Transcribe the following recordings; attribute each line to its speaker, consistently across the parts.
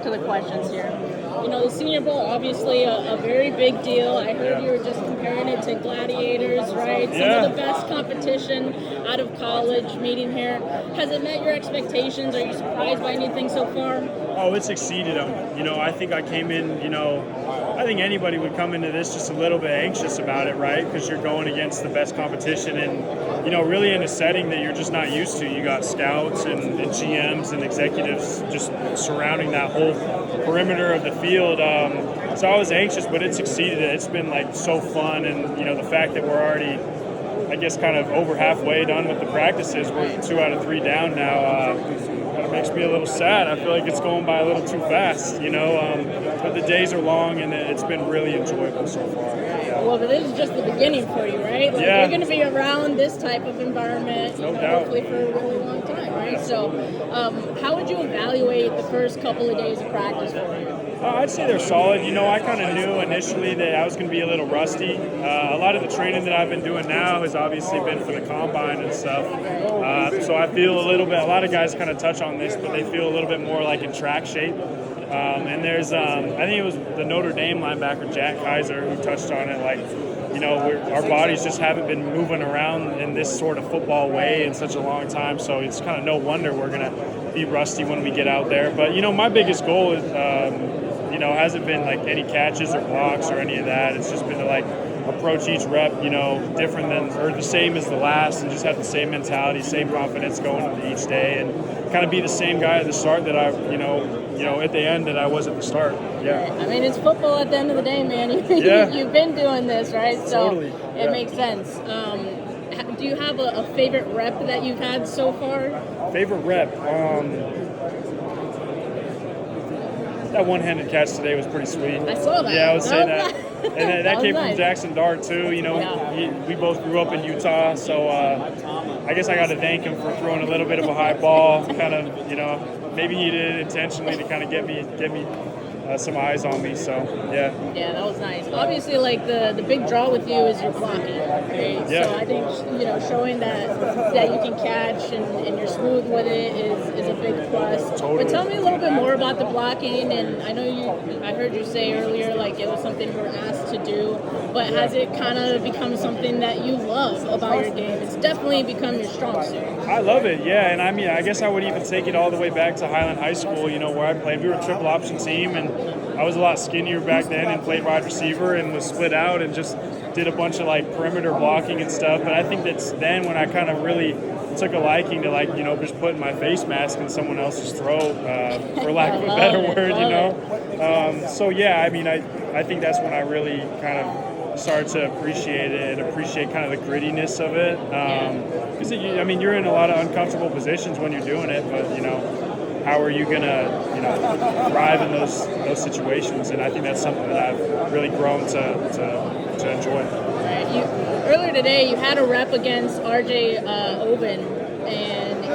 Speaker 1: to the questions here. You know, the Senior Bowl, obviously a very big deal. I heard you were just comparing it to gladiators, right? Some of the best competition out of college meeting here. Has it met your expectations? Are you surprised by anything so far?
Speaker 2: Oh, it's exceeded them. You know, I think I came in, I think anybody would come into this just a little bit anxious about it, right? Because you're going against the best competition and, really in a setting that you're just not used to. You got scouts and GMs and executives just surrounding that whole perimeter of the field. So I was anxious, but it's succeeded. It's been so fun. And, the fact that we're already, I guess, kind of over halfway done with the practices. We're 2 out of 3 down now. Kind of makes me a little sad. I feel like it's going by a little too fast, but the days are long and it's been really enjoyable so far.
Speaker 1: Well, but this is just the beginning for you, right? You're going to be around this type of environment,
Speaker 2: no doubt,
Speaker 1: hopefully for a really long time, right? So, how would you evaluate the first couple of days of practice for you?
Speaker 2: I'd say they're solid. I kind of knew initially that I was going to be a little rusty. A lot of the training that I've been doing now has obviously been for the combine and stuff. So I feel a little bit, a lot of guys kind of touch on this, but they feel a little bit more like in track shape. And there's, I think it was the Notre Dame linebacker, Jack Kaiser, who touched on it. Our bodies just haven't been moving around in this sort of football way in such a long time. So it's kind of no wonder we're going to be rusty when we get out there. But, my biggest goal is, hasn't been any catches or blocks or any of that. It's just been to approach each rep, different than or the same as the last, and just have the same mentality, same confidence going into each day, and kind of be the same guy at the start that I, at the end that I was at the start. Yeah.
Speaker 1: I mean, it's football at the end of the day, man. You've been doing this, right? So
Speaker 2: totally.
Speaker 1: It makes sense. Do you have a favorite rep that you've had so far?
Speaker 2: Favorite rep? That one-handed catch today was pretty sweet.
Speaker 1: I saw that.
Speaker 2: Yeah, I would say that. And that came
Speaker 1: nice.
Speaker 2: from Jackson Dart, too. We both grew up in Utah, so I guess I got to thank him for throwing a little bit of a high ball, kind of, maybe he did it intentionally to kind of get me some eyes on me, so yeah.
Speaker 1: Yeah, that was nice. Obviously, the big draw with you is your blocking, right?
Speaker 2: Yeah.
Speaker 1: So I think, showing that you can catch and you're smooth with it is a big plus.
Speaker 2: Totally.
Speaker 1: But tell me a little bit more about the blocking, and I know I heard you say earlier, it was something you were asked to do, but has it kind of become something that you love about your game? It's definitely become your strong suit.
Speaker 2: I love it, yeah, and I guess I would even take it all the way back to Highland High School, where I played. We were a triple option team, and I was a lot skinnier back then and played wide receiver and was split out and just did a bunch of perimeter blocking and stuff. But I think that's then when I kind of really took a liking to just putting my face mask in someone else's throat, for lack of a better word, So yeah, I think that's when I really kind of started to appreciate it and appreciate kind of the grittiness of it. Because you're in a lot of uncomfortable positions when you're doing it, but how are you gonna thrive in those situations? And I think that's something that I've really grown to enjoy.
Speaker 1: Right. Earlier today, you had a rep against RJ Oben, and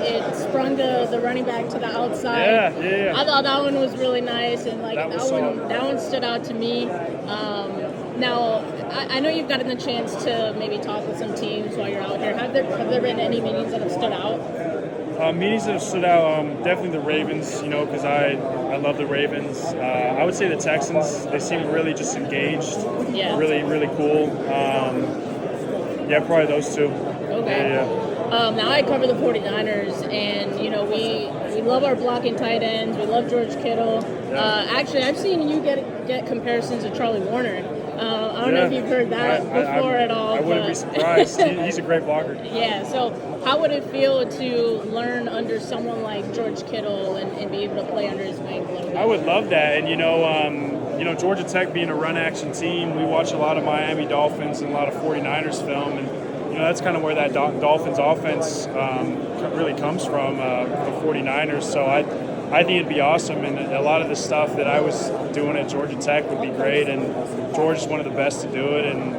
Speaker 1: it sprung the running back to the outside.
Speaker 2: Yeah.
Speaker 1: I thought that one was really nice, and that one stood out to me. Now, I know you've gotten the chance to maybe talk with some teams while you're out here. Have there been any meetings that have stood out?
Speaker 2: Meetings that have stood out, definitely the Ravens, because I love the Ravens. I would say the Texans, they seem really just engaged, really, really cool. Probably those two.
Speaker 1: Okay.
Speaker 2: Yeah.
Speaker 1: Now I cover the 49ers, and, we love our blocking tight ends. We love George Kittle. Actually, I've seen you get comparisons to Charlie Warner. I don't know if you've heard that before at all.
Speaker 2: I wouldn't be surprised. He's a great blocker.
Speaker 1: Yeah, so how would it feel to learn under someone like George Kittle and be able to play under his wing a little bit?
Speaker 2: I would love that. And, Georgia Tech being a run-action team, we watch a lot of Miami Dolphins and a lot of 49ers film, and, that's kind of where that Dolphins offense really comes from, the 49ers. So I think it'd be awesome, and a lot of the stuff that I was doing at Georgia Tech would be great, and George is one of the best to do it, and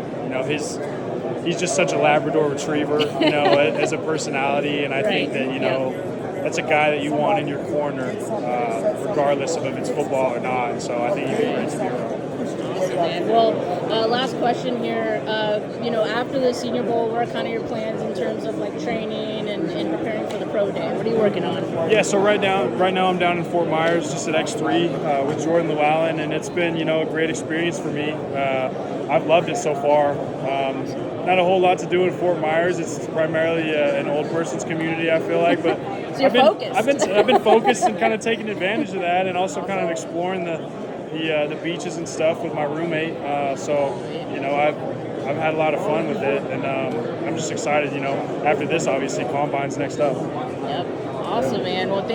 Speaker 2: he's just such a Labrador Retriever, as a personality, and I think that that's a guy that you want in your corner, regardless of if it's football or not. And so I think he'd be great to be around.
Speaker 1: Well, last question here. After the Senior Bowl, what are kind of your plans in terms of training and preparing for the the pro day? What are you working on?
Speaker 2: Yeah, so right now I'm down in Fort Myers, just at X3 with Jordan Llewellyn, and it's been a great experience for me. I've loved it so far. Not a whole lot to do in Fort Myers. It's primarily an old person's community, I feel like, but
Speaker 1: So you're focused.
Speaker 2: I've been focused and kind of taking advantage of that, and also kind of exploring the beaches and stuff with my roommate. So I've had a lot of fun with it, and I'm just excited. After this, obviously, Combine's next up.
Speaker 1: Yep. Awesome, man. Well, thank